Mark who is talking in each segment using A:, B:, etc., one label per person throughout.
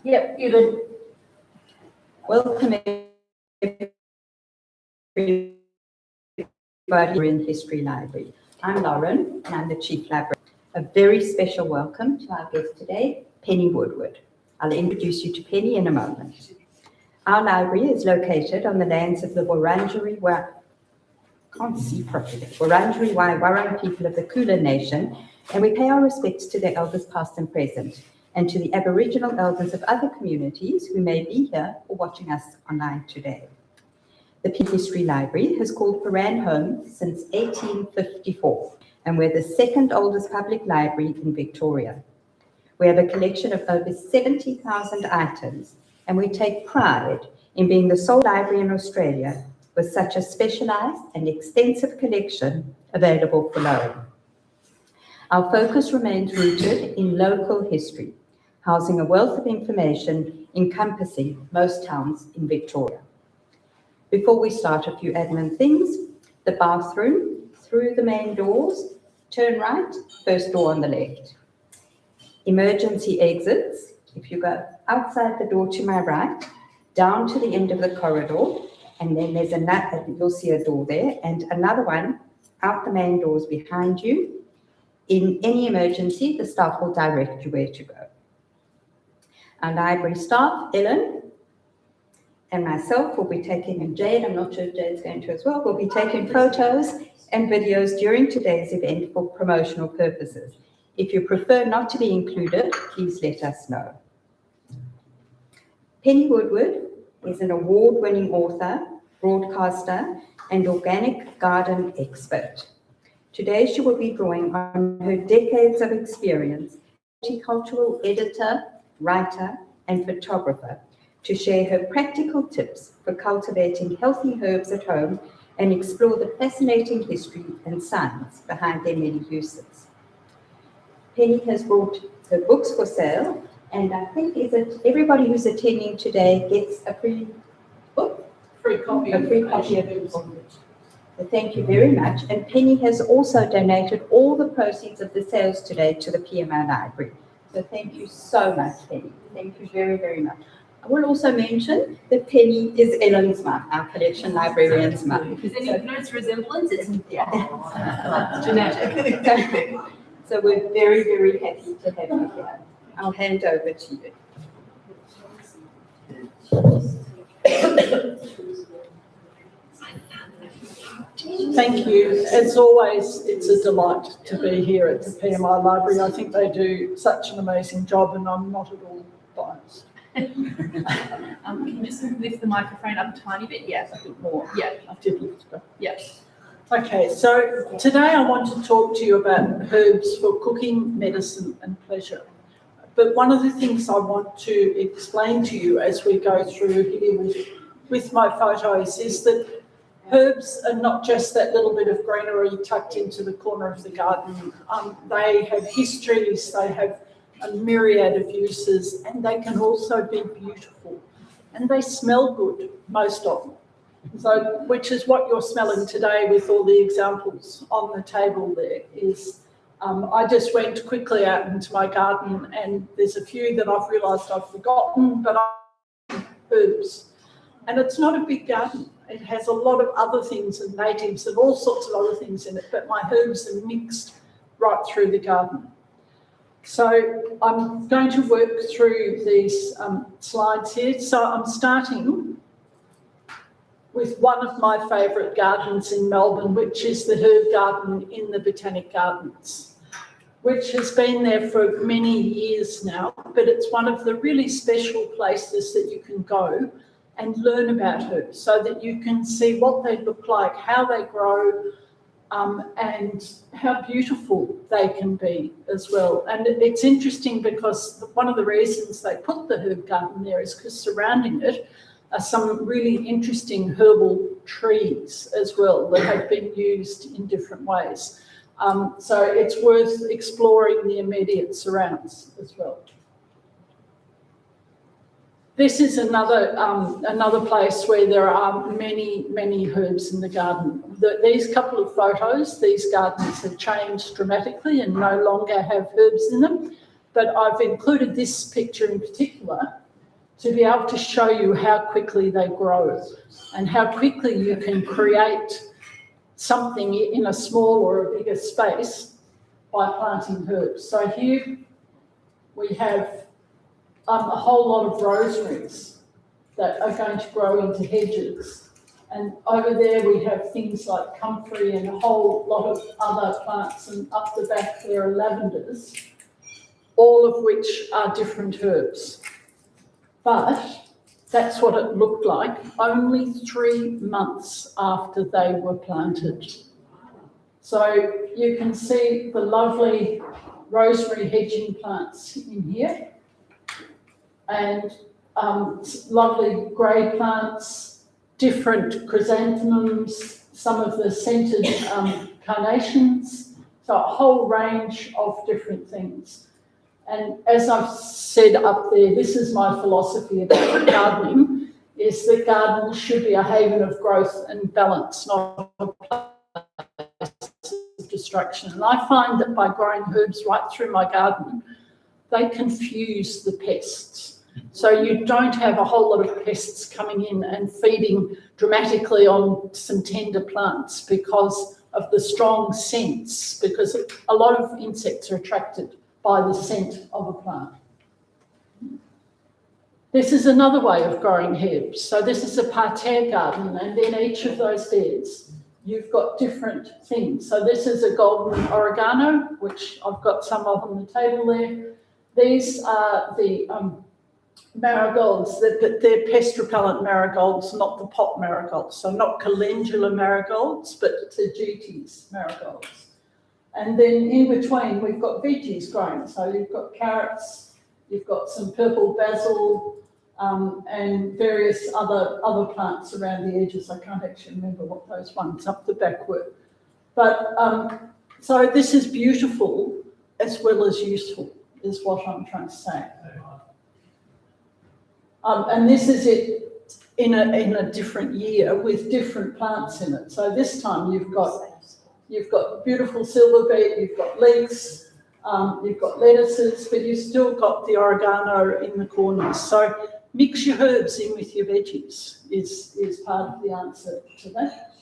A: Yep, you did. Welcome everybody in History Library. I'm Lauren and I'm the Chief Librarian. A very special welcome to our guest today, Penny Woodward. I'll introduce you to Penny in a moment. Our library is located on the lands of the Wurundjeri Wurrung people of the Kulin Nation, and we pay our respects to their elders past and present, and to the Aboriginal elders of other communities who may be here or watching us online today. The Penny History Library has called Paran home since 1854, and we're the second oldest public library in Victoria. We have a collection of over 70,000 items, and we take pride in being the sole library in Australia with such a specialised and extensive collection available for loan. Our focus remains rooted in local history, housing a wealth of information encompassing most towns in Victoria. Before we start, a few admin things. The bathroom, through the main doors, turn right, first door on the left. Emergency exits, if you go outside the door to my right, down to the end of the corridor, and then there's another, you'll see a door there, and another one out the main doors behind you. In any emergency, the staff will direct you where to go. Our library staff, Ellen and myself, will be taking, and Jade, I'm not sure if Jade's going to as well, will be taking photos and videos during today's event for promotional purposes. If you prefer not to be included, please let us know. Penny Woodward is an award-winning author, broadcaster, and organic garden expert. Today, she will be drawing on her decades of experience, horticultural editor, writer, and photographer, to share her practical tips for cultivating healthy herbs at home and explore the fascinating history and science behind their many uses. Penny has brought her books for sale, and I think everybody who's attending today gets a free book?
B: Free copy
A: of the book. So thank you very much. And Penny has also donated all the proceeds of the sales today to the PMI Library. So thank you so much, Penny. Thank you very, very much. I will also mention that Penny is Ellen's mum, our collection librarian's mum.
C: If there's any notice resemblance, it's
A: genetic. So we're very, very happy to have you here. I'll hand over to you.
B: Thank you. As always, it's a delight to be here at the PMI Library. I think they do such an amazing job, and I'm not at all biased.
C: Can you just lift the microphone up a tiny bit? Yeah, a bit more. Yeah,
B: I did lift it up.
C: Yeah.
B: Okay, so today I want to talk to you about herbs for cooking, medicine, and pleasure. But one of the things I want to explain to you as we go through here with my photos is that herbs are not just that little bit of greenery tucked into the corner of the garden. They have histories, they have a myriad of uses, and they can also be beautiful. And they smell good, most of them. So, which is what you're smelling today with all the examples on the table there is, I just went quickly out into my garden, and there's a few that I've realised I've forgotten, but herbs. And it's not a big garden. It has a lot of other things and natives and all sorts of other things in it, but my herbs are mixed right through the garden. So I'm going to work through these slides here. So I'm starting with one of my favourite gardens in Melbourne, which is the herb garden in the Botanic Gardens, which has been there for many years now, but it's one of the really special places that you can go and learn about herbs so that you can see what they look like, how they grow, and how beautiful they can be as well. And it's interesting because one of the reasons they put the herb garden there is because surrounding it are some really interesting herbal trees as well that have been used in different ways. So it's worth exploring the immediate surrounds as well. This is another place where there are many herbs in the garden. These couple of photos, these gardens have changed dramatically and no longer have herbs in them, but I've included this picture in particular to be able to show you how quickly they grow and how quickly you can create something in a small or a bigger space by planting herbs. So here we have a whole lot of rosaries that are going to grow into hedges. And over there we have things like comfrey and a whole lot of other plants, and up the back there are lavenders, all of which are different herbs. But that's what it looked like only 3 months after they were planted. So you can see the lovely rosemary hedging plants in here, and lovely grey plants, different chrysanthemums, some of the scented carnations, so a whole range of different things. And as I've said up there, this is my philosophy about gardening, is that gardens should be a haven of growth and balance, not a place of destruction. And I find that by growing herbs right through my garden, they confuse the pests. So you don't have a whole lot of pests coming in and feeding dramatically on some tender plants because of the strong scents, because a lot of insects are attracted by the scent of a plant. This is another way of growing herbs. So this is a parterre garden, and in each of those beds you've got different things. So this is a golden oregano, which I've got some of on the table there. These are the marigolds, they're pest repellent marigolds, not the pot marigolds. So not calendula marigolds, but tagetes marigolds. And then in between, we've got veggies growing. So you've got carrots, you've got some purple basil, and various other plants around the edges. I can't actually remember what those ones up the back were. But so this is beautiful as well as useful, is what I'm trying to say. And this is it in a different year with different plants in it. So this time you've got beautiful silver beet, you've got leeks, you've got lettuces, but you've still got the oregano in the corners. So mix your herbs in with your veggies is part of the answer to that.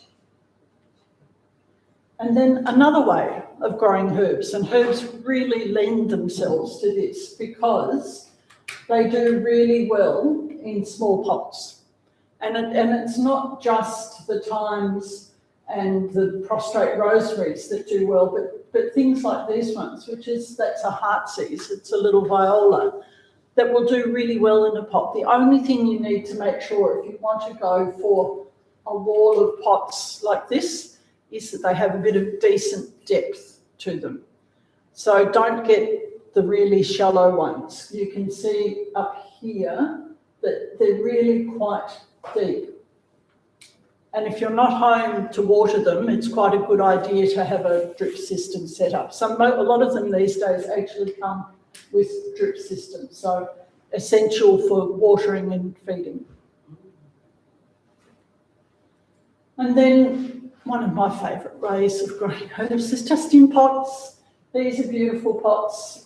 B: And then another way of growing herbs, and herbs really lend themselves to this because they do really well in small pots. And it's not just the thymes and the prostrate rosaries that do well, but things like these ones, that's a heartsease, it's a little viola that will do really well in a pot. The only thing you need to make sure if you want to go for a wall of pots like this is that they have a bit of decent depth to them. So don't get the really shallow ones. You can see up here that they're really quite deep. And if you're not home to water them, it's quite a good idea to have a drip system set up. A lot of them these days actually come with drip systems, so essential for watering and feeding. And then one of my favourite ways of growing herbs is just in pots. These are beautiful pots,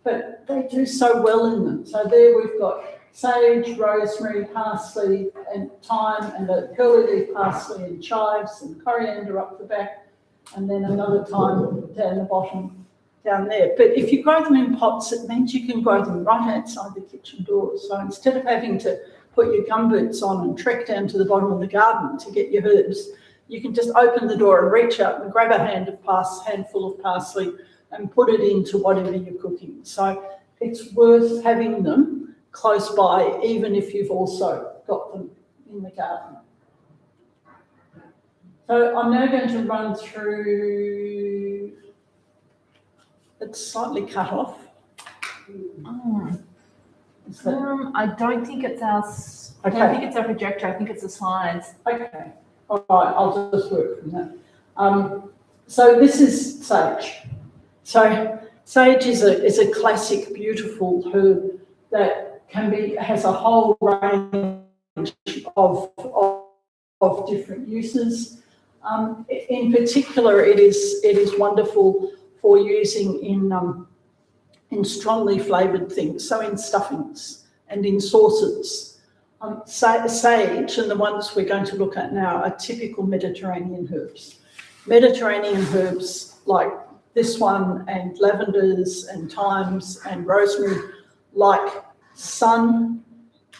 B: but they do so well in them. So there we've got sage, rosemary, parsley and thyme, and a curly leaf parsley and chives and coriander up the back, and then another thyme down the bottom down there. But if you grow them in pots, it means you can grow them right outside the kitchen door. So instead of having to put your gumboots on and trek down to the bottom of the garden to get your herbs, you can just open the door and reach out and grab a handful of parsley and put it into whatever you're cooking. So it's worth having them close by, even if you've also got them in the garden. So I'm now going to run through, it's slightly cut off.
C: I don't think it's I don't think it's our projector, I think it's the slides.
B: Okay, all right, I'll just work from that. So this is sage. So sage is a classic, beautiful herb that has a whole range of different uses. In particular, it is wonderful for using in strongly flavoured things, so in stuffings and in sauces. Sage, and the ones we're going to look at now, are typical Mediterranean herbs. Mediterranean herbs like this one, and lavenders and thymes and rosemary, like sun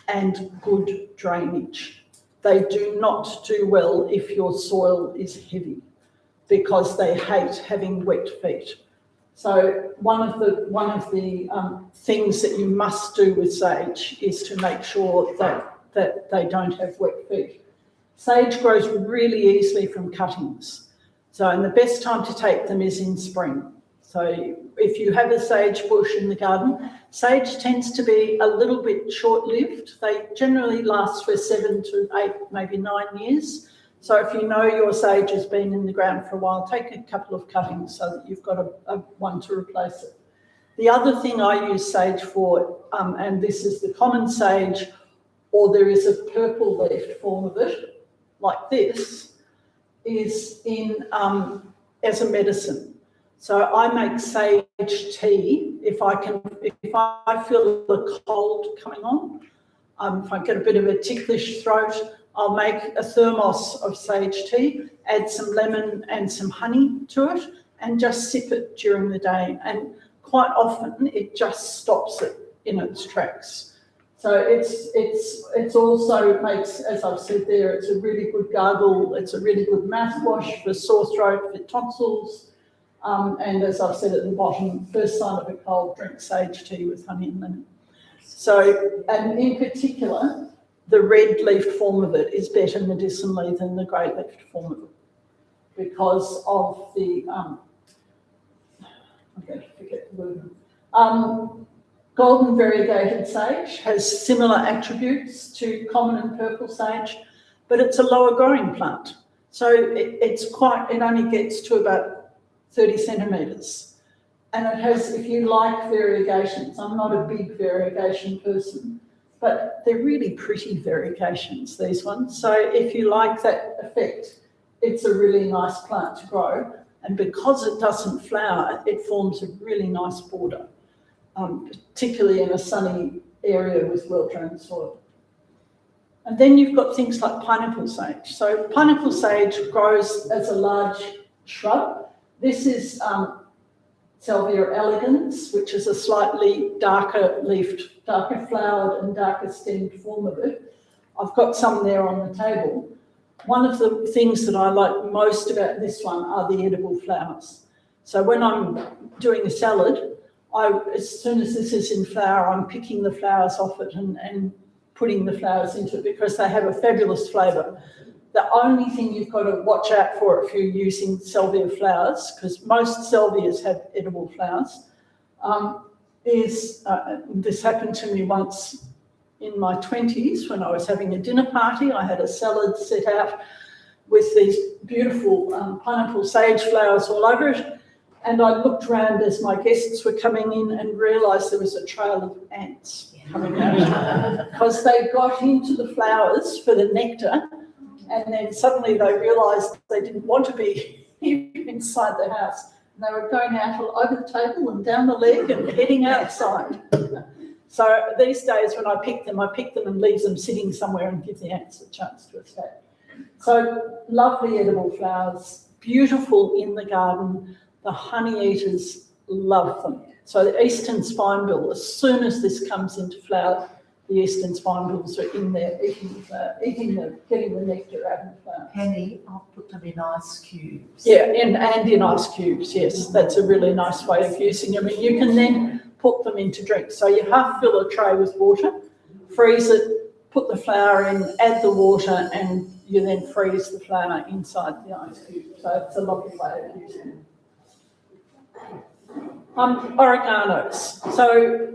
B: and good drainage. They do not do well if your soil is heavy, because they hate having wet feet. So one of the things that you must do with sage is to make sure that they don't have wet feet. Sage grows really easily from cuttings. And the best time to take them is in spring. So if you have a sage bush in the garden, sage tends to be a little bit short-lived. They generally last for 7 to 8, maybe 9 years. So if you know your sage has been in the ground for a while, take a couple of cuttings so that you've got a one to replace it. The other thing I use sage for, and this is the common sage, or there is a purple-leafed form of it, like this, is in as a medicine. So I make sage tea if I feel the cold coming on. If I get a bit of a ticklish throat, I'll make a thermos of sage tea, add some lemon and some honey to it, and just sip it during the day. And quite often it just stops it in its tracks. So it's also makes, as I've said there, it's a really good gargle. It's a really good mouthwash for sore throat, for tonsils. And as I've said at the bottom, first sign of a cold, drink sage tea with honey and lemon. So, and in particular, the red-leafed form of it is better medicinally than the grey-leafed form of it, because of the, I'm going to forget the word. Golden variegated sage has similar attributes to common and purple sage, but it's a lower growing plant. So it only gets to about 30 centimetres. And it has, if you like variegations, I'm not a big variegation person, but they're really pretty variegations, these ones. So if you like that effect, it's a really nice plant to grow. And because it doesn't flower, it forms a really nice border, particularly in a sunny area with well-drained soil. And then you've got things like pineapple sage. So pineapple sage grows as a large shrub. This is Salvia elegans, which is a slightly darker leafed, darker flowered and darker stemmed form of it. I've got some there on the table. One of the things that I like most about this one are the edible flowers. So when I'm doing a salad, as soon as this is in flower, I'm picking the flowers off it and putting the flowers into it because they have a fabulous flavour. The only thing you've got to watch out for if you're using salvia flowers, because most salvias have edible flowers, is this happened to me once in my 20s when I was having a dinner party. I had a salad set out with these beautiful pineapple sage flowers all over it, and I looked around as my guests were coming in and realised there was a trail of ants coming out because they got into the flowers for the nectar. And then suddenly they realised they didn't want to be inside the house. And they were going out all over the table and down the leg and heading outside. So these days when I pick them and leave them sitting somewhere and give the ants a chance to escape. So lovely edible flowers, beautiful in the garden. The honey eaters love them. So the eastern spinebill, as soon as this comes into flower, the eastern spinebills are in there getting the nectar out of the flower.
D: Penny, I'll put them in ice cubes.
B: Yeah, and in ice cubes, yes. That's a really nice way of using them. And you can then put them into drinks. So you half fill a tray with water, freeze it, put the flour in, add the water, and you then freeze the flour inside the ice cube. So it's a lovely way of using it. Oreganos. So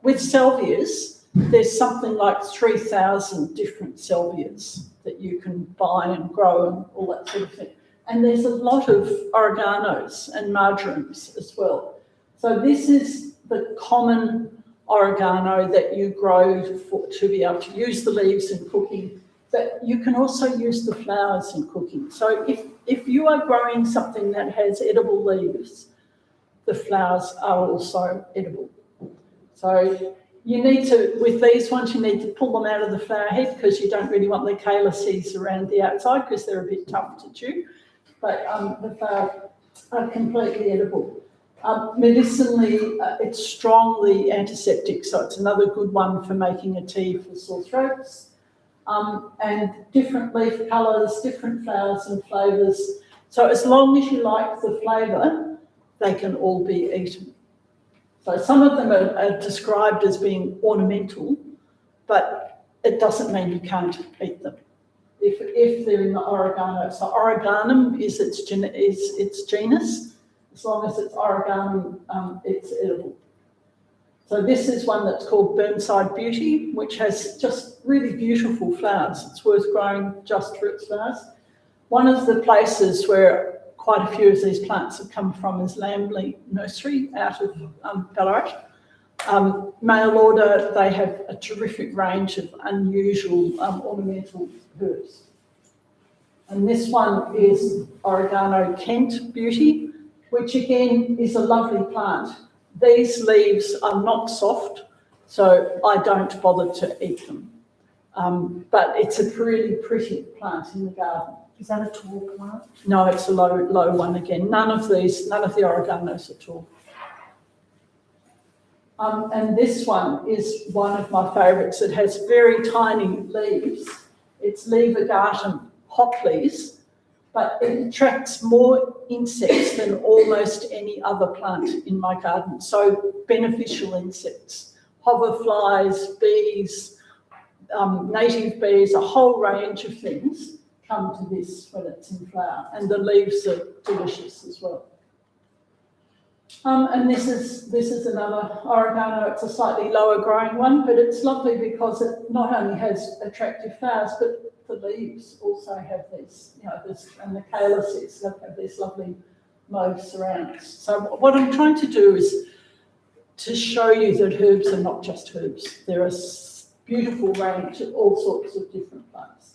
B: with salvias, there's something like 3,000 different salvias that you can buy and grow and all that sort of thing. And there's a lot of oreganos and marjorams as well. So this is the common oregano that you grow to be able to use the leaves in cooking, but you can also use the flowers in cooking. So if you are growing something that has edible leaves, the flowers are also edible. So you need to, with these ones, you need to pull them out of the flower head because you don't really want the calyces around the outside because they're a bit tough to chew. But the flowers are completely edible. Medicinally, it's strongly antiseptic, so it's another good one for making a tea for sore throats. And different leaf colours, different flowers and flavours. So as long as you like the flavour, they can all be eaten. So some of them are described as being ornamental, but it doesn't mean you can't eat them if they're in the oregano. So oreganum is its genus. As long as it's oreganum, it's edible. So this is one that's called Burnside Beauty, which has just really beautiful flowers. It's worth growing just for its flowers. One of the places where quite a few of these plants have come from is Lambley Nursery out of Ballarat. Mail order, they have a terrific range of unusual ornamental herbs. And this one is Oregano Kent Beauty, which again is a lovely plant. These leaves are not soft, so I don't bother to eat them. But it's a really pretty plant in the garden.
D: Is that a tall plant?
B: No, it's a low one again. None of the oreganos are tall. And this one is one of my favourites. It has very tiny leaves. It's Levergatum Hopleys, but it attracts more insects than almost any other plant in my garden. So beneficial insects, hoverflies, bees, native bees, a whole range of things come to this when it's in flower, and the leaves are delicious as well. And this is another oregano. It's a slightly lower growing one, but it's lovely because it not only has attractive flowers, but the leaves also have these, and the calyces have these lovely mauve surrounds. So what I'm trying to do is to show you that herbs are not just herbs. There are a beautiful range of all sorts of different plants.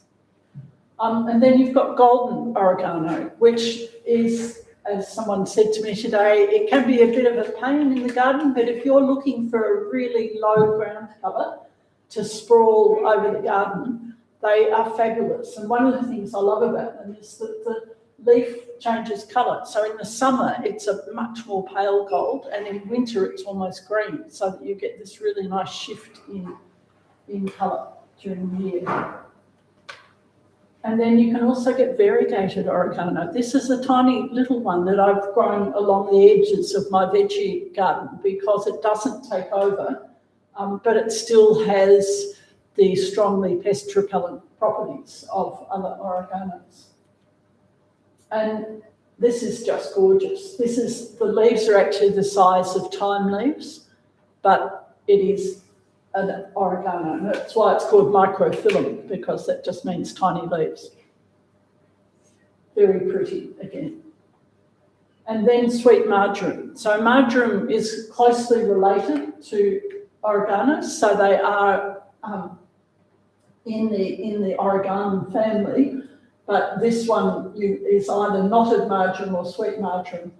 B: And then you've got golden oregano, which is, as someone said to me today, it can be a bit of a pain in the garden, but if you're looking for a really low ground cover to sprawl over the garden, they are fabulous. And one of the things I love about them is that the leaf changes colour. So in the summer, it's a much more pale gold, and in winter, it's almost green, so that you get this really nice shift in colour during the year. And then you can also get variegated oregano. This is a tiny little one that I've grown along the edges of my veggie garden because it doesn't take over, but it still has the strongly pest repellent properties of other oreganos. And this is just gorgeous. The leaves are actually the size of thyme leaves, but it is an oregano. That's why it's called microphyllum, because that just means tiny leaves. Very pretty again. And then sweet marjoram. So marjoram is closely related to oreganos, so they are in the oreganum family, but this one is either knotted marjoram or sweet marjoram.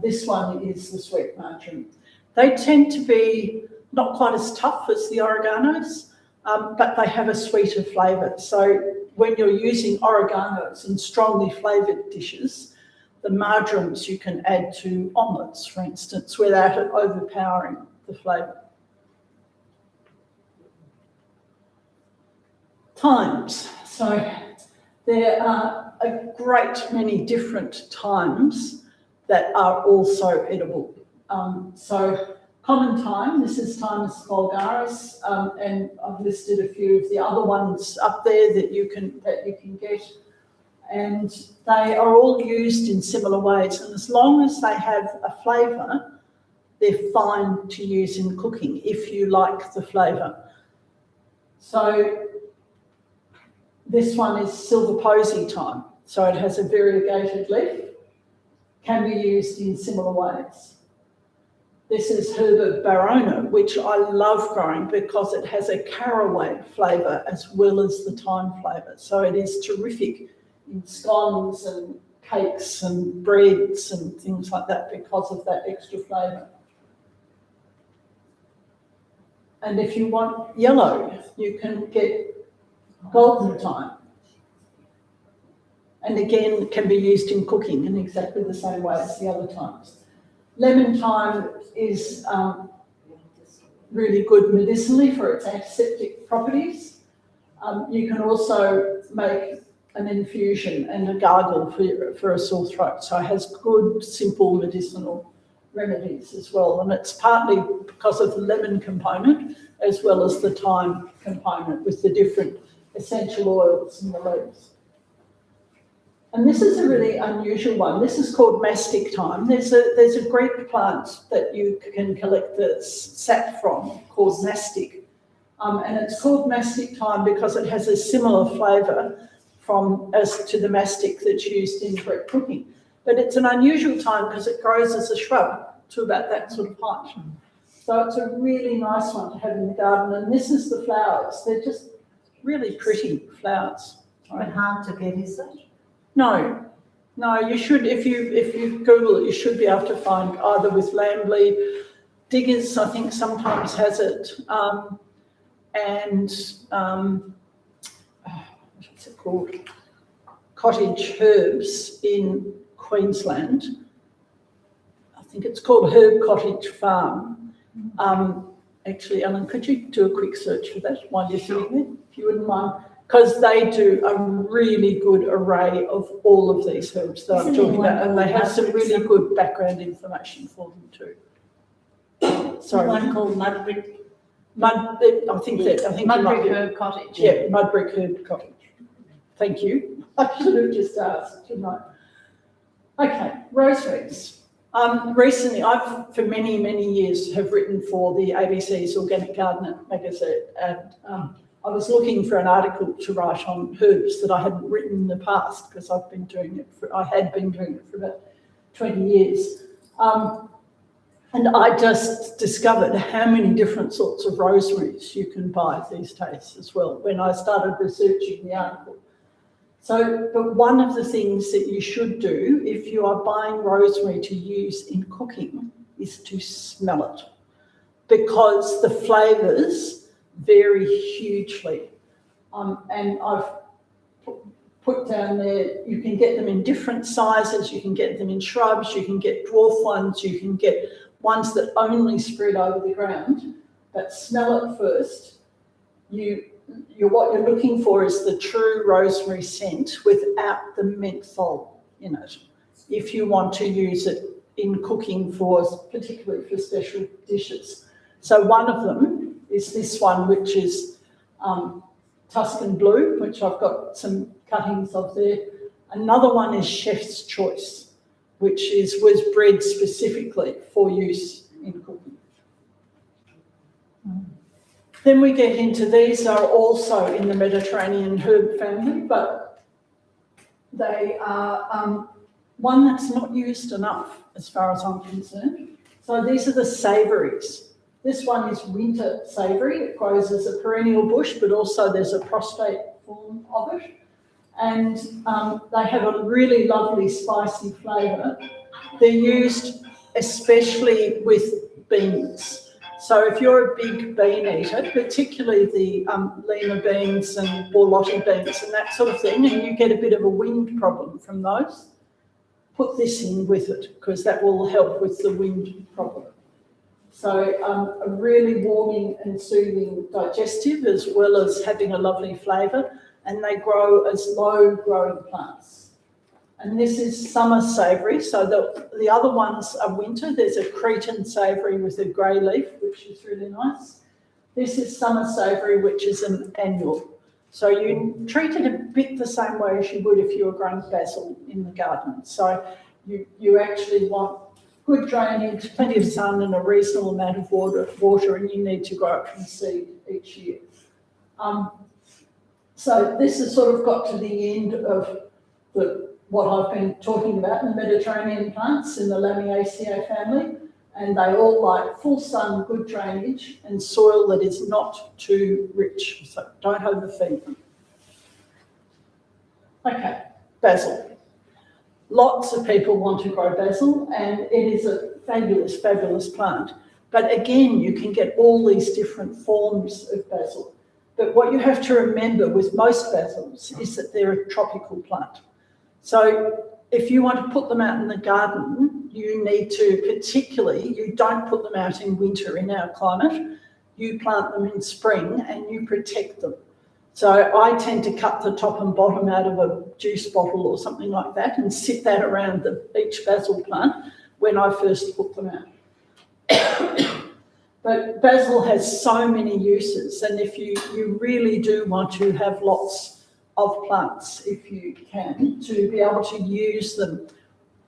B: This one is the sweet marjoram. They tend to be not quite as tough as the oreganos, but they have a sweeter flavour. So when you're using oreganos in strongly flavoured dishes, the marjorams you can add to omelettes, for instance, without it overpowering the flavour. Thymes. So there are a great many different thymes that are also edible. So common thyme, this is Thymus vulgaris, and I've listed a few of the other ones up there that you can get. And they are all used in similar ways. And as long as they have a flavour, they're fine to use in cooking if you like the flavour. So this one is silver posy thyme. So it has a variegated leaf, can be used in similar ways. This is Herba barona, which I love growing because it has a caraway flavour as well as the thyme flavour. So it is terrific in scones and cakes and breads and things like that because of that extra flavour. And if you want yellow, you can get golden thyme. And again, can be used in cooking in exactly the same way as the other thymes. Lemon thyme is really good medicinally for its antiseptic properties. You can also make an infusion and a gargle for a sore throat. So it has good, simple medicinal remedies as well. And it's partly because of the lemon component as well as the thyme component with the different essential oils in the leaves. And this is a really unusual one. This is called mastic thyme. There's a Greek plant that you can collect the sap from called mastic. And it's called mastic thyme because it has a similar flavour as to the mastic that's used in Greek cooking. But it's an unusual thyme because it grows as a shrub to about that sort of height. So it's a really nice one to have in the garden. And this is the flowers. They're just really pretty flowers.
D: But hard to get, is it?
B: No, you should, if you Google it, you should be able to find either with Lambley. Diggers, I think, sometimes has it. What's it called? Cottage Herbs in Queensland. I think it's called Herb Cottage Farm. Actually, Ellen, could you do a quick search for that while you're sitting there, if you wouldn't mind? Because they do a really good array of all of these herbs that I'm talking about, and they have some really good background information for them too. Sorry.
D: One called Mudbrick.
C: Mudbrick Herb Cottage.
B: Yeah, Mudbrick Herb Cottage. Thank you. I should have just asked, shouldn't I? Okay, rosemaries. Recently, I've for many, many years have written for the ABC's Organic Gardener magazine, and I was looking for an article to write on herbs that I hadn't written in the past because I had been doing it for about 20 years. And I just discovered how many different sorts of rosemaries you can buy these days as well when I started researching the article. So, but one of the things that you should do if you are buying rosemary to use in cooking is to smell it, because the flavours vary hugely. And I've put down there, you can get them in different sizes, you can get them in shrubs, you can get dwarf ones, you can get ones that only spread over the ground, but smell it first. What you're looking for is the true rosemary scent without the menthol in it, if you want to use it in cooking particularly for special dishes. So one of them is this one, which is Tuscan Blue, which I've got some cuttings of there. Another one is Chef's Choice, which was bred specifically for use in cooking. Then we get into, these are also in the Mediterranean herb family, but they are one that's not used enough as far as I'm concerned. So these are the savouries. This one is winter savoury. It grows as a perennial bush, but also there's a prostate form of it. And they have a really lovely spicy flavour. They're used especially with beans. So if you're a big bean eater, particularly the lima beans and borlotti beans and that sort of thing, and you get a bit of a wind problem from those, put this in with it because that will help with the wind problem. So a really warming and soothing digestive, as well as having a lovely flavour, and they grow as low-growing plants. And this is summer savoury, so the other ones are winter. There's a Cretan savoury with a grey leaf, which is really nice. This is summer savoury, which is an annual. So you treat it a bit the same way as you would if you were growing basil in the garden. So you actually want good drainage, plenty of sun and a reasonable amount of water, and you need to grow it from seed each year. So this has sort of got to the end of what I've been talking about in the Mediterranean plants in the Lamiaceae family, and they all like full sun, good drainage, and soil that is not too rich, so don't overfeed them. Okay, basil. Lots of people want to grow basil, and it is a fabulous, fabulous plant. But again, you can get all these different forms of basil. But what you have to remember with most basils is that they're a tropical plant. So if you want to put them out in the garden, you need to particularly, you don't put them out in winter in our climate, you plant them in spring and you protect them. So I tend to cut the top and bottom out of a juice bottle or something like that and sit that around each basil plant when I first put them out. But basil has so many uses, and if you really do want to have lots of plants, if you can, to be able to use them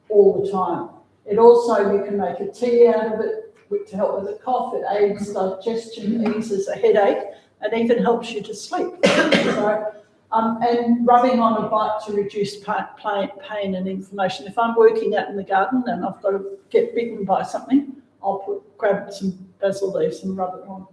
B: all the time. It also, you can make a tea out of it to help with a cough. It aids digestion, eases a headache, and even helps you to sleep. So, and rubbing on a bite to reduce pain and inflammation. If I'm working out in the garden and I've got to get bitten by something, I'll grab some basil leaves and rub it on.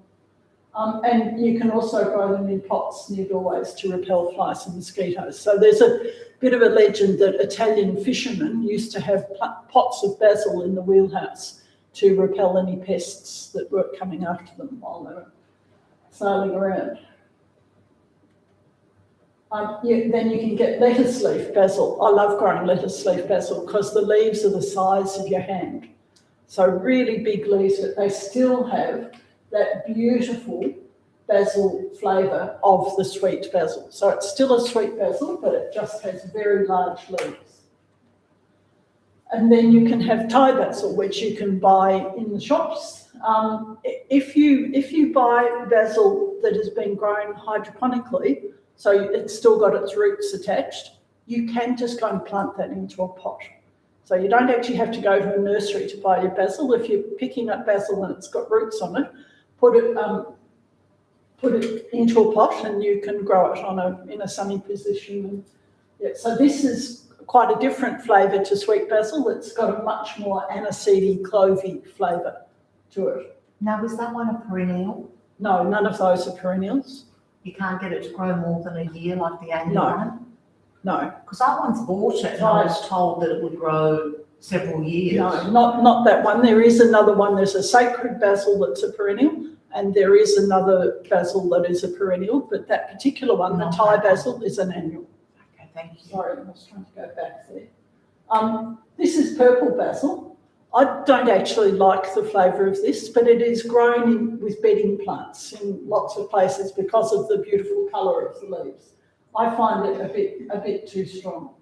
B: And you can also grow them in pots near doorways to repel flies and mosquitoes. So there's a bit of a legend that Italian fishermen used to have pots of basil in the wheelhouse to repel any pests that were coming after them while they were sailing around. Then you can get lettuce leaf basil. I love growing lettuce leaf basil because the leaves are the size of your hand. So really big leaves, but they still have that beautiful basil flavour of the sweet basil. So it's still a sweet basil, but it just has very large leaves. And then you can have Thai basil, which you can buy in the shops. If you buy basil that has been grown hydroponically, so it's still got its roots attached, you can just go and plant that into a pot. So you don't actually have to go to a nursery to buy your basil. If you're picking up basil and it's got roots on it, put it into a pot and you can grow it in a sunny position. And, yeah, so this is quite a different flavour to sweet basil. It's got a much more aniseedy, clovey flavour to it.
D: Now, is that one a perennial?
B: No, none of those are perennials.
D: You can't get it to grow more than a year like the annual one?
B: No.
D: Because I once bought it and I was told that it would grow several years.
B: No, not that one. There is another one. There's a sacred basil that's a perennial, and there is another basil that is a perennial, but that particular one, the Thai basil, is an annual.
D: Okay, thank you.
B: Sorry, I was trying to go back there. This is purple basil. I don't actually like the flavour of this, but it is grown with bedding plants in lots of places because of the beautiful colour of the leaves. I find it a bit too strong.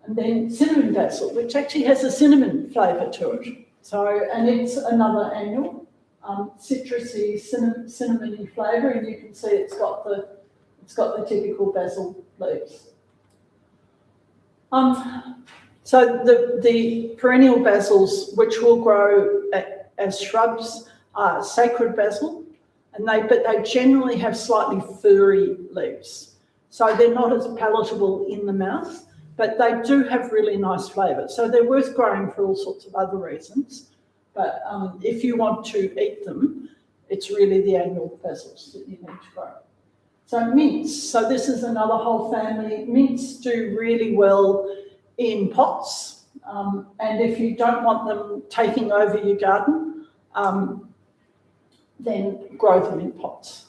B: And then cinnamon basil, which actually has a cinnamon flavour to it. So, and it's another annual, citrusy, cinnamony flavour, and you can see it's got the typical basil leaves. So the perennial basils, which will grow as shrubs, are sacred basil, but they generally have slightly furry leaves. So they're not as palatable in the mouth, but they do have really nice flavour. So they're worth growing for all sorts of other reasons. But if you want to eat them, it's really the annual basils that you need to grow. So mints. So this is another whole family. Mints do really well in pots. And if you don't want them taking over your garden, then grow them in pots.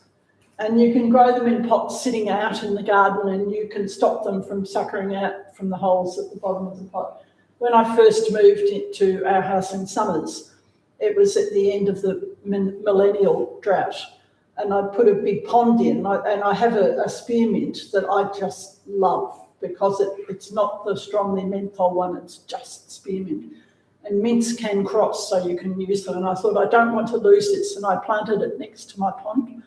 B: And you can grow them in pots sitting out in the garden, and you can stop them from suckering out from the holes at the bottom of the pot. When I first moved into our house in Summers, it was at the end of the millennial drought, and I put a big pond in, and I have a spearmint that I just love because it's not the strongly menthol one, it's just spearmint. And mints can cross, so you can use them. And I thought, I don't want to lose this, and I planted it next to my pond.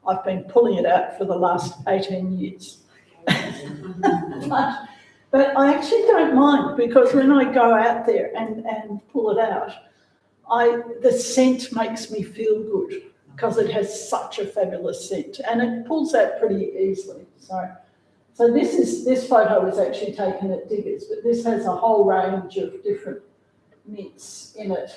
B: I've been pulling it out for the last 18 years. But I actually don't mind, because when I go out there and pull it out, the scent makes me feel good because it has such a fabulous scent, and it pulls out pretty easily. So this photo was actually taken at Diggers, but this has a whole range of different mints in it,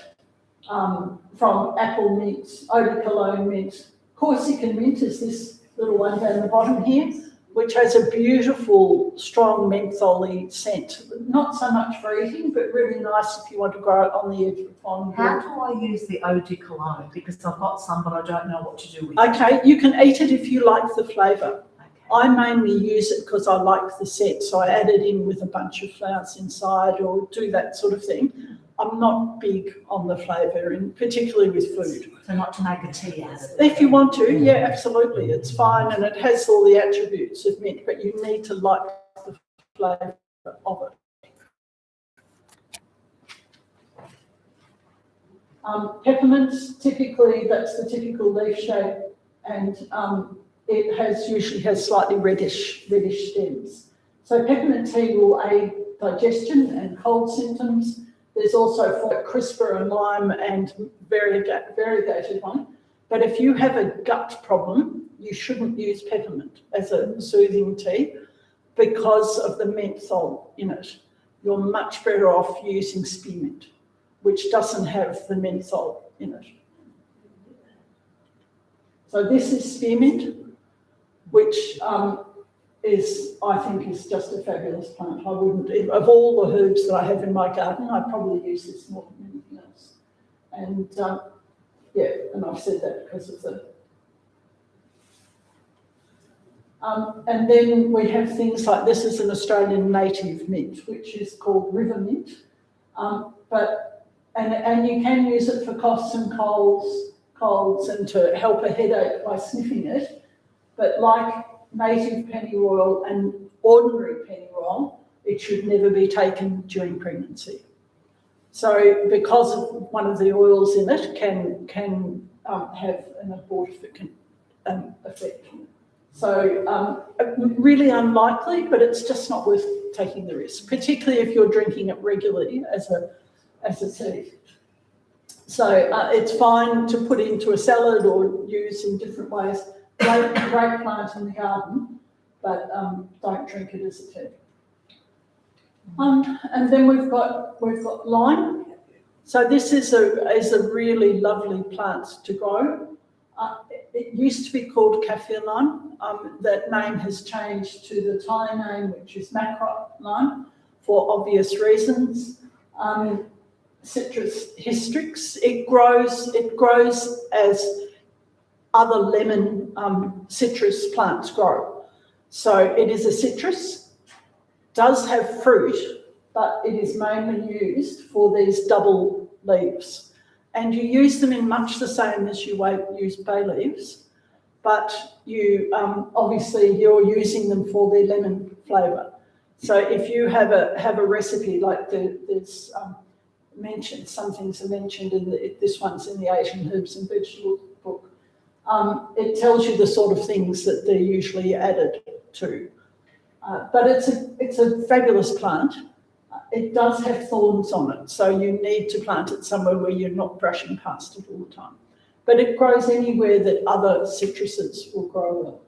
B: from apple mint, eau de cologne mint. Corsican mint is this little one down the bottom here. which has a beautiful, strong mentholy scent. Not so much for eating, but really nice if you want to grow it on the edge of a pond.
D: How do I use the eau de cologne? Because I've got some, but I don't know what to do with it.
B: Okay, you can eat it if you like the flavour. I mainly use it because I like the scent, so I add it in with a bunch of flowers inside or do that sort of thing. I'm not big on the flavour, and particularly with food.
D: So not to make a tea out of it.
B: If you want to, yeah, absolutely, it's fine, and it has all the attributes of mint, but you need to like the flavour of it. Peppermints, typically, that's the typical leaf shape, and it usually has slightly reddish stems. So peppermint tea will aid digestion and cold symptoms. There's also for CRISPR and lime and variegated one. But if you have a gut problem, you shouldn't use peppermint as a soothing tea because of the menthol in it. You're much better off using spearmint, which doesn't have the menthol in it. So this is spearmint, which I think is just a fabulous plant. I wouldn't, of all the herbs that I have in my garden, I'd probably use this more than anything else. And yeah, and I've said that because of the... and then we have things like, this is an Australian native mint, which is called river mint. And you can use it for coughs and colds and to help a headache by sniffing it. But like native pennyroyal and ordinary pennyroyal, it should never be taken during pregnancy. So because of one of the oils in it can have an abortifacient effect. So really unlikely, but it's just not worth taking the risk, particularly if you're drinking it regularly as a tea. So it's fine to put into a salad or use in different ways. Great plant in the garden, but don't drink it as a tea. And then we've got lime. So this is a really lovely plant to grow. It used to be called kaffir lime. That name has changed to the Thai name, which is macro lime, for obvious reasons. Citrus hystrix. It grows as other lemon citrus plants grow. So it is a citrus, does have fruit, but it is mainly used for these double leaves. And you use them in much the same as you use bay leaves, but you obviously you're using them for their lemon flavour. So if you have a recipe like there's mentioned, some things are mentioned in this one's in the Asian Herbs and Vegetables book. It tells you the sort of things that they're usually added to. But it's a fabulous plant. It does have thorns on it, so you need to plant it somewhere where you're not brushing past it all the time. But it grows anywhere that other citruses will grow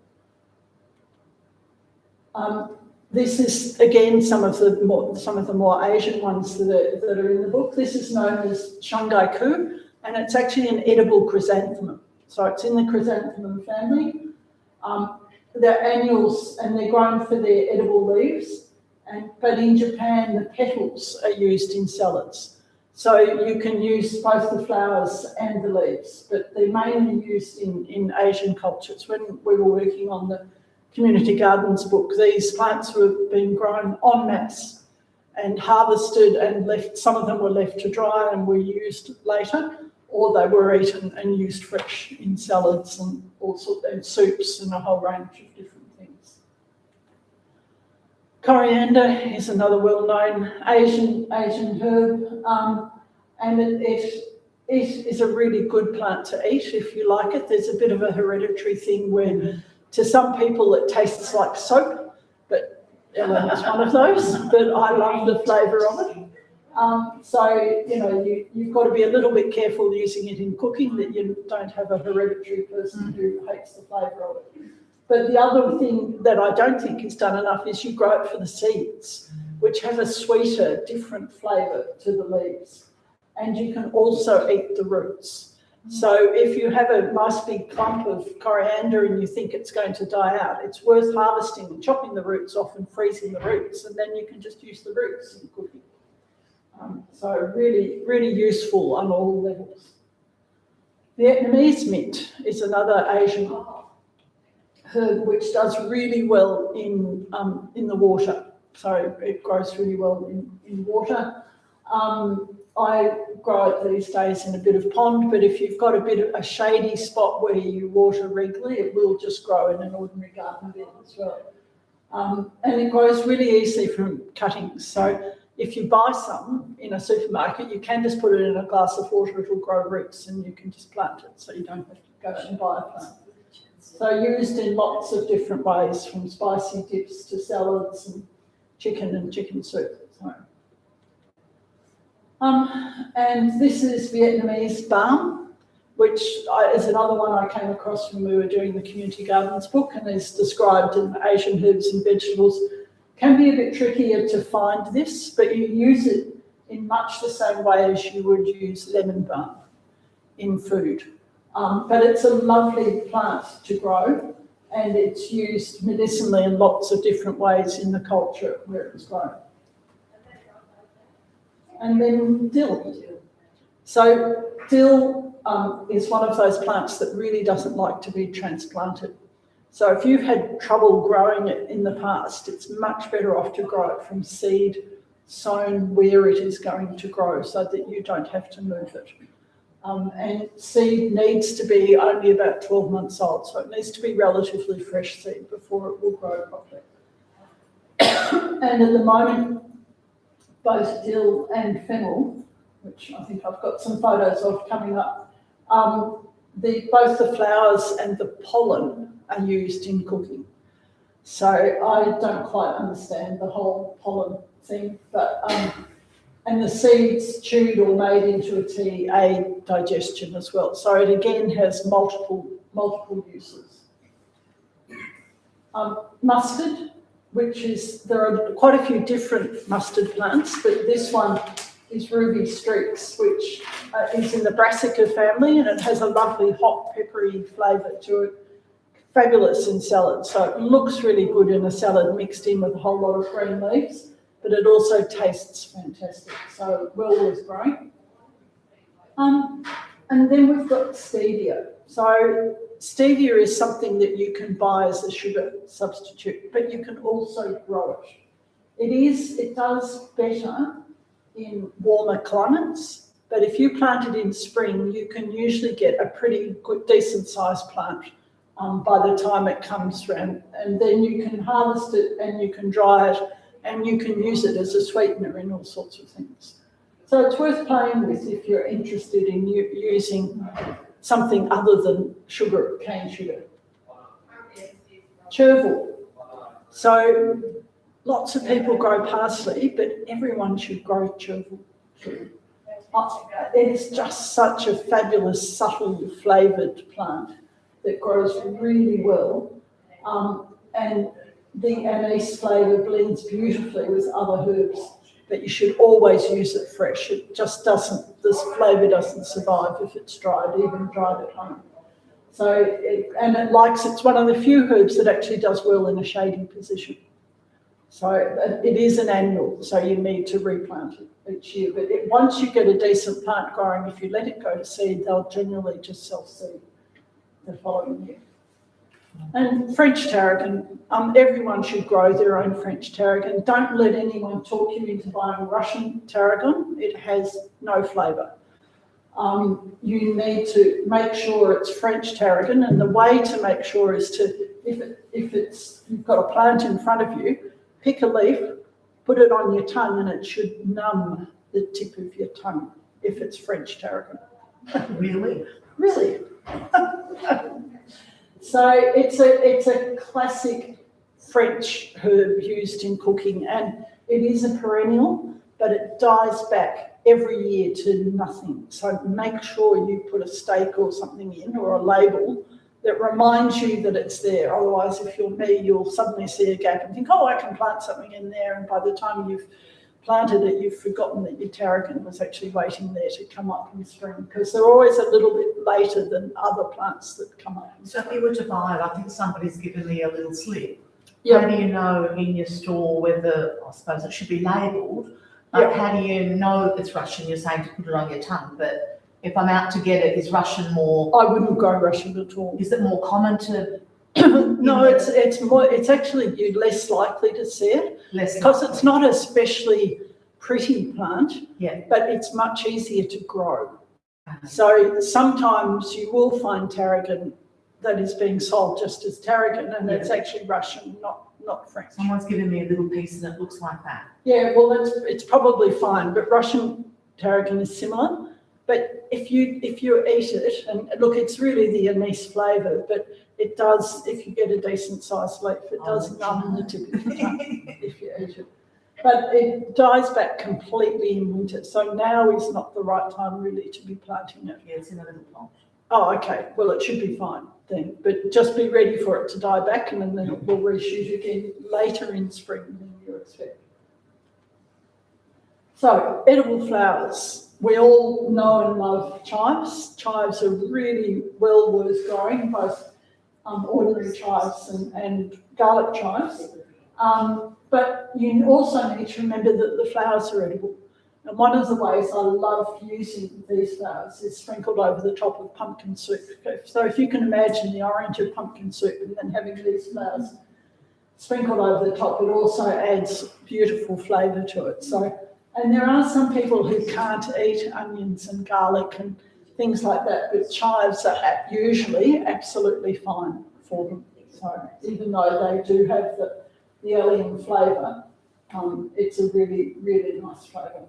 B: well. This is again some of the more Asian ones that are in the book. This is known as Shanghai Ku, and it's actually an edible chrysanthemum. So it's in the chrysanthemum family. They're annuals and they're grown for their edible leaves. But in Japan, the petals are used in salads. So you can use both the flowers and the leaves, but they're mainly used in Asian cultures. When we were working on the Community Gardens book, these plants were being grown en masse and harvested and left. Some of them were left to dry and were used later, or they were eaten and used fresh in salads and also and soups and a whole range of different things. Coriander is another well-known Asian herb, and it is a really good plant to eat if you like it. There's a bit of a hereditary thing where to some people it tastes like soap, but Ellen is one of those, but I love the flavour of it. So, you've got to be a little bit careful using it in cooking, that you don't have a hereditary person who hates the flavour of it. But the other thing that I don't think is done enough is you grow it for the seeds, which have a sweeter, different flavour to the leaves. And you can also eat the roots. So if you have a nice big clump of coriander and you think it's going to die out, it's worth harvesting and chopping the roots off and freezing the roots, and then you can just use the roots in cooking. So really, really useful on all levels. Vietnamese mint is another Asian herb which does really well in the water. So it grows really well in water. I grow it these days in a bit of pond, but if you've got a shady spot where you water regularly, it will just grow in an ordinary garden bed as well. And it grows really easily from cuttings. So if you buy some in a supermarket, you can just put it in a glass of water, it will grow roots and you can just plant it, so you don't have to go out and buy a plant. So used in lots of different ways, from spicy dips to salads and chicken soup. So. And this is Vietnamese balm, which is another one I came across when we were doing the Community Gardens book, and is described in Asian Herbs and Vegetables. Can be a bit trickier to find this, but you use it in much the same way as you would use lemon balm in food. But it's a lovely plant to grow, and it's used medicinally in lots of different ways in the culture where it was grown. And then dill. So dill is one of those plants that really doesn't like to be transplanted. So if you've had trouble growing it in the past, it's much better off to grow it from seed sown where it is going to grow, so that you don't have to move it. And seed needs to be only about 12 months old, so it needs to be relatively fresh seed before it will grow properly. And at the moment, both dill and fennel, which I think I've got some photos of coming up, both the flowers and the pollen are used in cooking. So I don't quite understand the whole pollen thing, but and the seeds chewed or made into a tea aid digestion as well. So it again has multiple uses. Mustard, there are quite a few different mustard plants, but this one is Ruby Streaks, which is in the Brassica family, and it has a lovely hot peppery flavour to it. Fabulous in salad. So it looks really good in a salad mixed in with a whole lot of green leaves, but it also tastes fantastic. So well worth growing. And then we've got stevia. So stevia is something that you can buy as a sugar substitute, but you can also grow it. It does better in warmer climates, but if you plant it in spring, you can usually get a pretty good, decent sized plant by the time it comes around, and then you can harvest it and you can dry it and you can use it as a sweetener in all sorts of things. So it's worth playing with if you're interested in using something other than sugar, cane sugar. Chervil. So lots of people grow parsley, but everyone should grow chervil. It is just such a fabulous, subtle flavoured plant that grows really well, and the anise flavour blends beautifully with other herbs, but you should always use it fresh. It just doesn't, this flavour doesn't survive if it's dried, even dried at home. So, it's one of the few herbs that actually does well in a shady position. So it is an annual, so you need to replant it each year. But once you get a decent plant growing, if you let it go to seed, they'll generally just self-seed the following year. And French tarragon, everyone should grow their own French tarragon. Don't let anyone talk you into buying Russian tarragon. It has no flavour. You need to make sure it's French tarragon, and the way to make sure is to, if you've got a plant in front of you, pick a leaf, put it on your tongue, and it should numb the tip of your tongue if it's French tarragon.
D: Really?
B: Really. So it's a classic French herb used in cooking, and it is a perennial, but it dies back every year to nothing. So make sure you put a stake or something in, or a label that reminds you that it's there. Otherwise, if you're me, you'll suddenly see a gap and think, oh, I can plant something in there, and by the time you've planted it, you've forgotten that your tarragon was actually waiting there to come up in spring, because they're always a little bit later than other plants that come up in
D: So
B: spring.
D: if you were to buy it, I think somebody's given me a little slip.
B: Yeah.
D: How do you know in your store whether, I suppose it should be labelled, but
B: Yeah.
D: how do you know it's Russian? You're saying to put it on your tongue, but if I'm out to get it, is Russian more,
B: I wouldn't grow Russian at all.
D: is it more common to
B: No, it's actually, you're less likely to see it,
D: less?
B: because it's not a especially pretty plant,
D: Yeah.
B: but it's much easier to grow. So sometimes you will find tarragon that is being sold just as tarragon, and it's actually Russian, not French.
D: Someone's given me a little piece and it looks like that.
B: Yeah, well, it's probably fine, but Russian tarragon is similar. But if you eat it, and look, it's really the anise flavour, but it does, if you get a decent sized leaf, it does numb the tip of your tongue if you eat it. But it dies back completely in winter, so now is not the right time really to be planting it.
D: Yeah, it's in a little pot.
B: Oh, okay, well, it should be fine then, but just be ready for it to die back, and then it will reshoot again later in spring than you expect. So, edible flowers. We all know and love chives. Chives are really well worth growing, both ordinary chives and garlic chives. But you also need to remember that the flowers are edible. And one of the ways I love using these flowers is sprinkled over the top of pumpkin soup. So if you can imagine the orange of pumpkin soup and then having these flowers sprinkled over the top, it also adds beautiful flavour to it. So, and there are some people who can't eat onions and garlic and things like that, but chives are usually absolutely fine for them. So even though they do have the alien flavour, it's a really, really nice flavour.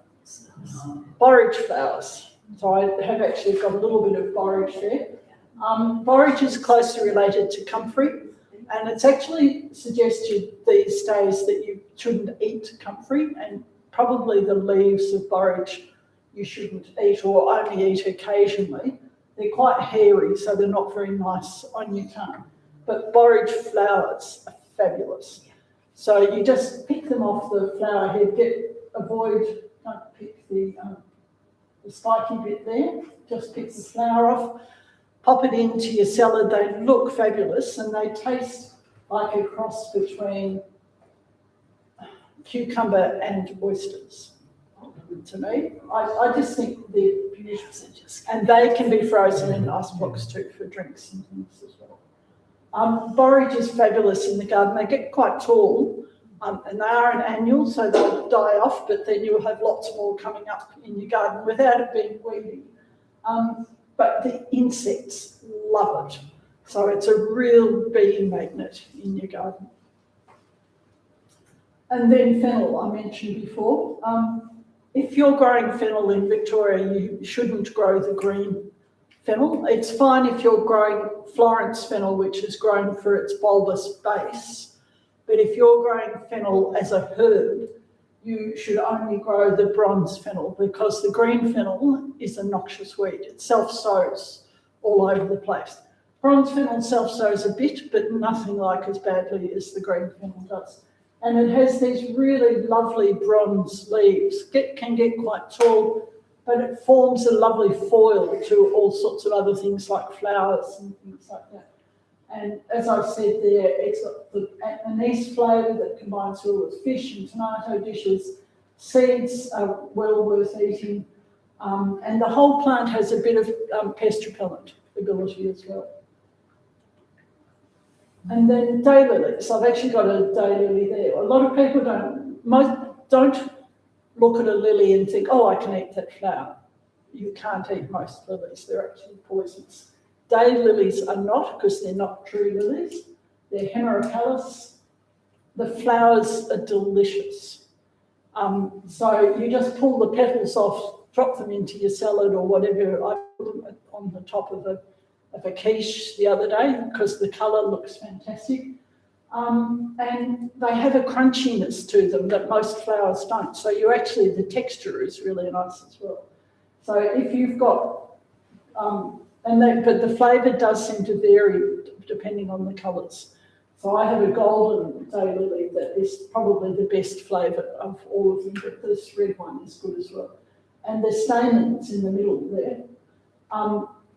B: Borage flowers. So I have actually got a little bit of borage there. Borage is closely related to comfrey, and it's actually suggested these days that you shouldn't eat comfrey, and probably the leaves of borage you shouldn't eat, or only eat occasionally. They're quite hairy, so they're not very nice on your tongue. But borage flowers are fabulous. So you just pick them off the flower head, don't pick the spiky bit there, just pick the flower off, pop it into your salad. They look fabulous and they taste like a cross between cucumber and oysters, to me. I just think they're beautiful. And they can be frozen in ice blocks too for drinks and things as well. Borage is fabulous in the garden. They get quite tall. And they are an annual, so they'll die off, but then you'll have lots more coming up in your garden without it being weedy. But the insects love it. So it's a real bee magnet in your garden. And then fennel, I mentioned before. If you're growing fennel in Victoria, you shouldn't grow the green fennel. It's fine if you're growing Florence fennel, which is grown for its bulbous base. But if you're growing fennel as a herb, you should only grow the bronze fennel, because the green fennel is a noxious weed. It self-sows all over the place. Bronze fennel self-sows a bit, but nothing like as badly as the green fennel does. And it has these really lovely bronze leaves. Can get quite tall, but it forms a lovely foil to all sorts of other things like flowers and things like that. And as I said there, it's got the anise flavour that combines well with fish and tomato dishes. Seeds are well worth eating. And the whole plant has a bit of pest repellent ability as well. And then daylilies. I've actually got a daylily there. A lot of people don't look at a lily and think, oh, I can eat that flower. You can't eat most lilies. They're actually poisonous. Daylilies are not, because they're not true lilies. They're hemerocallis. The flowers are delicious. So you just pull the petals off, drop them into your salad or whatever. I put them on the top of a quiche the other day because the colour looks fantastic. And they have a crunchiness to them that most flowers don't. So the texture is really nice as well. So if you've got, but the flavour does seem to vary depending on the colours. So I have a golden daylily that is probably the best flavour of all of them, but this red one is good as well. And the stamens in the middle there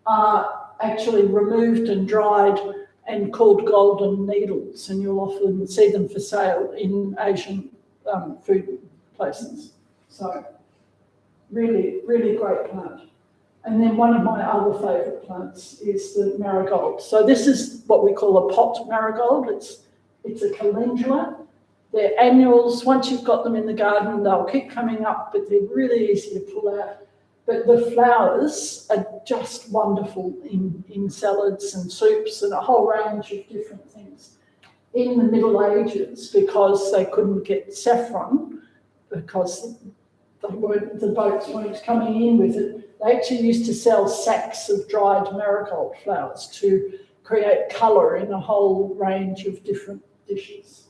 B: are actually removed and dried and called golden needles, and you'll often see them for sale in Asian food places. So really, really great plant. And then one of my other favourite plants is the marigold. So this is what we call a pot marigold. It's a calendula. They're annuals. Once you've got them in the garden, they'll keep coming up, but they're really easy to pull out. But the flowers are just wonderful in salads and soups and a whole range of different things. In the Middle Ages, because they couldn't get saffron, because the boats weren't coming in with it, they actually used to sell sacks of dried marigold flowers to create colour in a whole range of different dishes.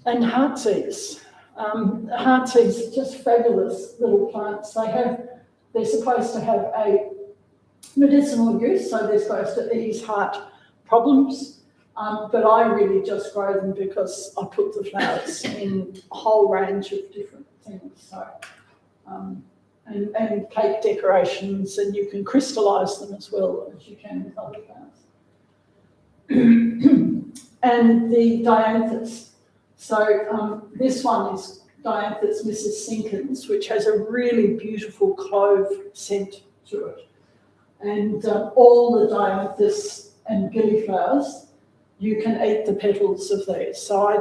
B: And heartsease. Heartsease are just fabulous little plants. They're supposed to have a medicinal use, so they're supposed to ease heart problems. But I really just grow them because I put the flowers in a whole range of different things. So, and cake decorations, and you can crystallise them as well as you can with other flowers. And the dianthus. So this one is Dianthus Mrs. Sinkins, which has a really beautiful clove scent to it. And all the dianthus and gilliflowers, you can eat the petals of these. So I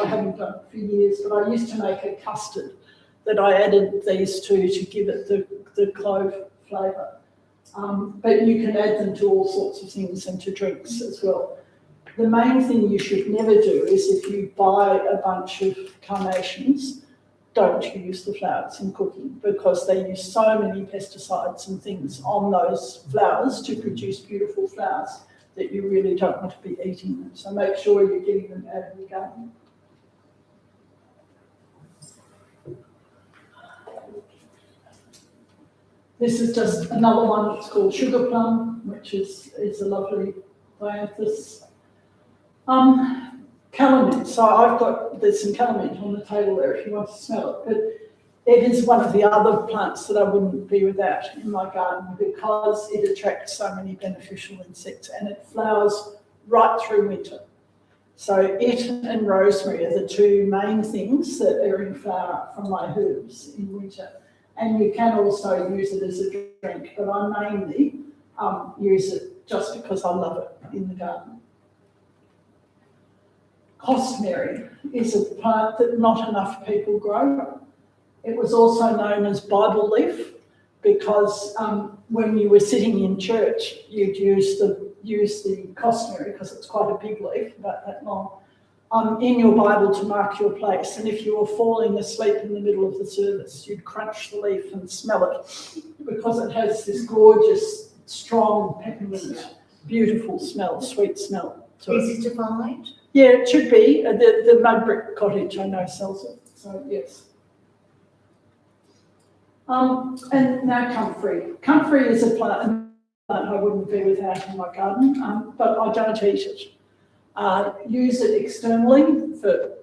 B: haven't done it for years, but I used to make a custard that I added these to give it the clove flavour. But you can add them to all sorts of things and to drinks as well. The main thing you should never do is if you buy a bunch of carnations, don't use the flowers in cooking, because they use so many pesticides and things on those flowers to produce beautiful flowers that you really don't want to be eating them. So make sure you're getting them out of your garden. This is just another one that's called sugar plum, which is a lovely dianthus. Calamine. So there's some calamine on the table there if you want to smell it, but it is one of the other plants that I wouldn't be without in my garden because it attracts so many beneficial insects and it flowers right through winter. So it and rosemary are the two main things that are in flower from my herbs in winter. And you can also use it as a drink, but I mainly use it just because I love it in the garden. Costmary is a plant that not enough people grow. It was also known as Bible leaf because when you were sitting in church, you'd use the costmary, because it's quite a big leaf, about that long, in your Bible to mark your place. And if you were falling asleep in the middle of the service, you'd crunch the leaf and smell it because it has this gorgeous, strong, peppermint, beautiful smell, sweet smell to it.
D: Easy to find?
B: Yeah, it should be. The Mud Brick Cottage, I know, sells it. So, yes. And now comfrey. Comfrey is a plant I wouldn't be without in my garden, but I don't eat it. Use it externally for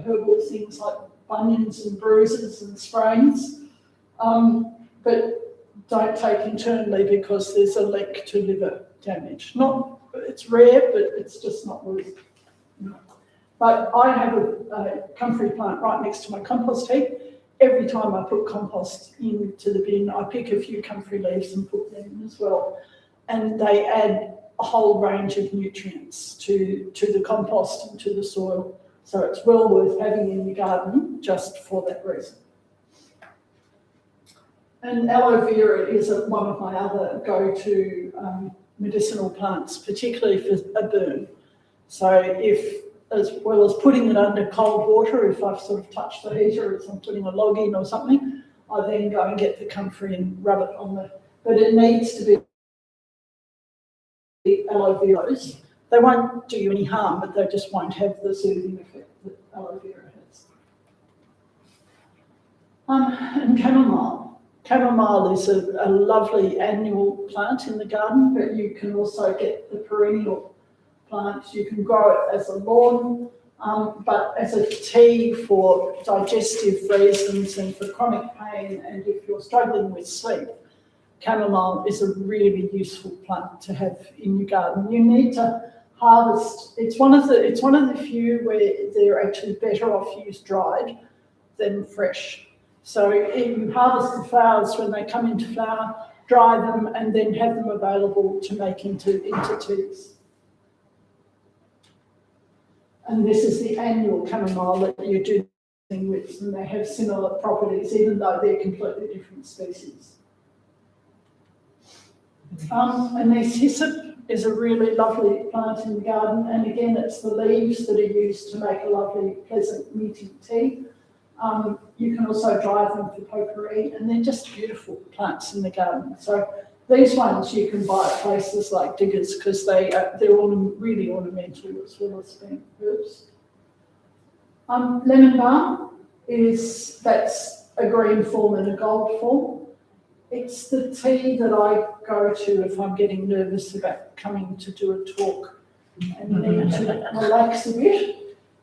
B: herbal things like bunions and bruises and sprains, but don't take internally because there's a link to liver damage. It's rare, but it's just not worth it. But I have a comfrey plant right next to my compost heap. Every time I put compost into the bin, I pick a few comfrey leaves and put them in as well. And they add a whole range of nutrients to the compost and to the soil. So it's well worth having in your garden just for that reason. And aloe vera is one of my other go-to medicinal plants, particularly for a burn. So if, as well as putting it under cold water, if I've sort of touched the heater, if I'm putting a log in or something, I then go and get the comfrey and rub it on the, but it needs to be aloe veras. They won't do you any harm, but they just won't have the soothing effect that aloe vera has. And chamomile. chamomile is a lovely annual plant in the garden, but you can also get the perennial plants. You can grow it as a lawn, but as a tea for digestive reasons and for chronic pain, and if you're struggling with sleep, chamomile is a really useful plant to have in your garden. You need to harvest. It's one of the few where they're actually better off used dried than fresh. So you harvest the flowers when they come into flower, dry them, and then have them available to make into teas. And this is the annual chamomile that you do thing with, and they have similar properties, even though they're completely different species. And this hyssop is a really lovely plant in the garden, and again, it's the leaves that are used to make a lovely, pleasant, meaty tea. You can also dry them for potpourri, and they're just beautiful plants in the garden. So these ones you can buy at places like Diggers because they're really ornamental as well as being herbs. Lemon balm that's a green form and a gold form. It's the tea that I go to if I'm getting nervous about coming to do a talk and need to relax a bit.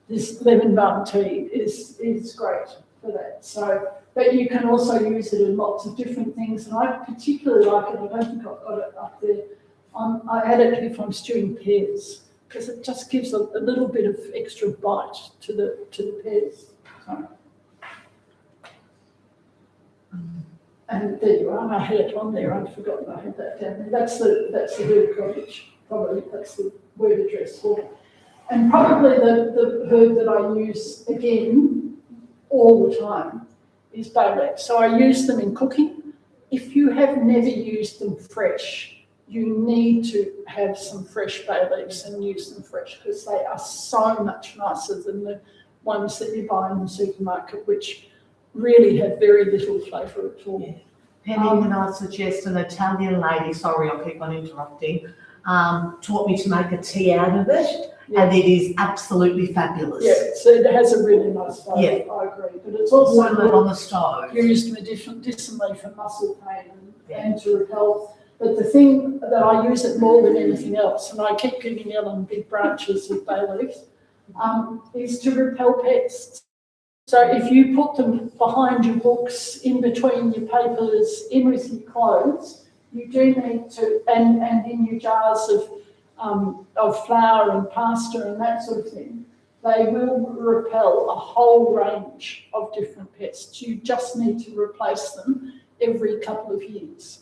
B: This lemon balm tea is great for that. So, but you can also use it in lots of different things, and I particularly like it. I don't think I've got it up there. I add it if I'm stewing pears because it just gives a little bit of extra bite to the pears. So. And there you are. I had it on there. I'd forgotten I had that down there. That's the word cottage. Probably that's the word address for it. And probably the herb that I use again all the time is bay leaves. So I use them in cooking. If you have never used them fresh, you need to have some fresh bay leaves and use them fresh because they are so much nicer than the ones that you buy in the supermarket, which really have very little flavour at all.
D: Yeah. Penny, can I suggest an Italian lady, sorry I'll keep on interrupting, taught me to make a tea out of it. Yeah. And it is absolutely fabulous.
B: Yeah, so it has a really nice flavour, yeah. I agree. But it's also
D: on the stove.
B: Used medicinally for muscle pain and to repel. But the thing that I use it more than anything else, and I keep giving Ellen big branches of bay leaves, is to repel pests. So if you put them behind your books, in between your papers, in with your clothes, you do need to, and in your jars of flour and pasta and that sort of thing, they will repel a whole range of different pests. You just need to replace them every couple of years.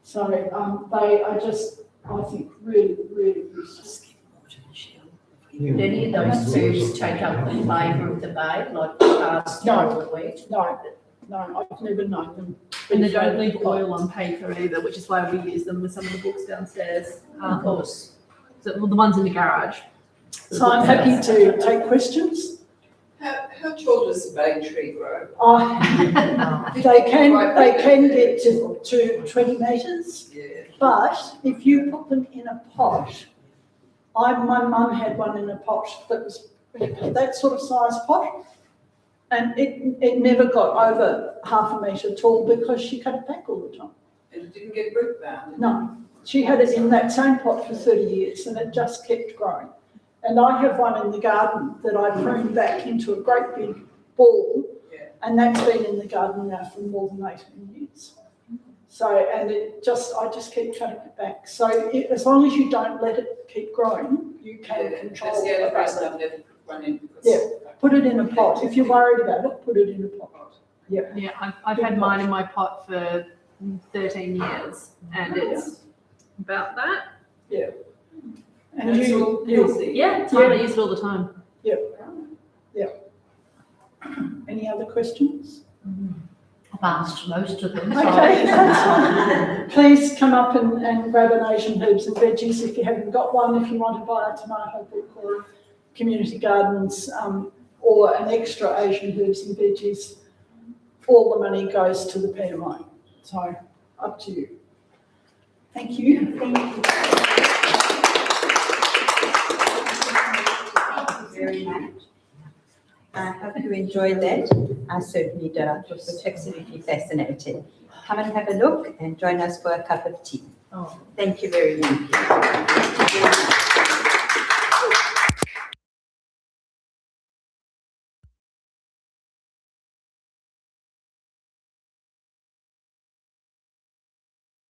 B: So they are just, I think, really, really useful.
E: Do any of those foods take up the flavour of the bay, like pasta or wheat?
B: No, I've never known them.
C: And they don't leave oil on paper either, which is why we use them with some of the books downstairs.
E: Of course.
C: So, well, the ones in the garage.
B: So I'm happy to take questions.
F: How tall does the bay tree grow?
B: They can get to 20 metres,
F: Yeah.
B: but if you put them in a pot, my mum had one in a pot that was that sort of size pot, and it never got over half a metre tall because she cut it back all the time.
F: And it didn't get root bound?
B: No, she had it in that same pot for 30 years and it just kept growing. And I have one in the garden that I pruned back into a great big ball, and that's been in the garden now for more than 18 years. So, and I just keep cutting it back. So as long as you don't let it keep growing, you can control it.
F: That's the only reason I've never put one in.
B: Put it in a pot. If you're worried about it, put it in a pot. Yeah.
C: Yeah, I've had mine in my pot for 13 years, and it's about that.
B: Yeah. And
F: That's all healthy.
C: Yeah, it's fine. I use it all the time.
B: Yeah. Any other questions?
D: I've asked most of them.
B: Okay, that's fine. Please come up and grab an Asian herbs and veggies if you haven't got one. If you want to buy a tomato book or community gardens or an extra Asian herbs and veggies, all the money goes to the PMI. So up to you. Thank you.
A: Thank you very much. I hope you enjoyed that. I certainly did. I thought it was absolutely fascinating. Come and have a look and join us for a cup of tea.
D: Oh.
A: Thank you very much.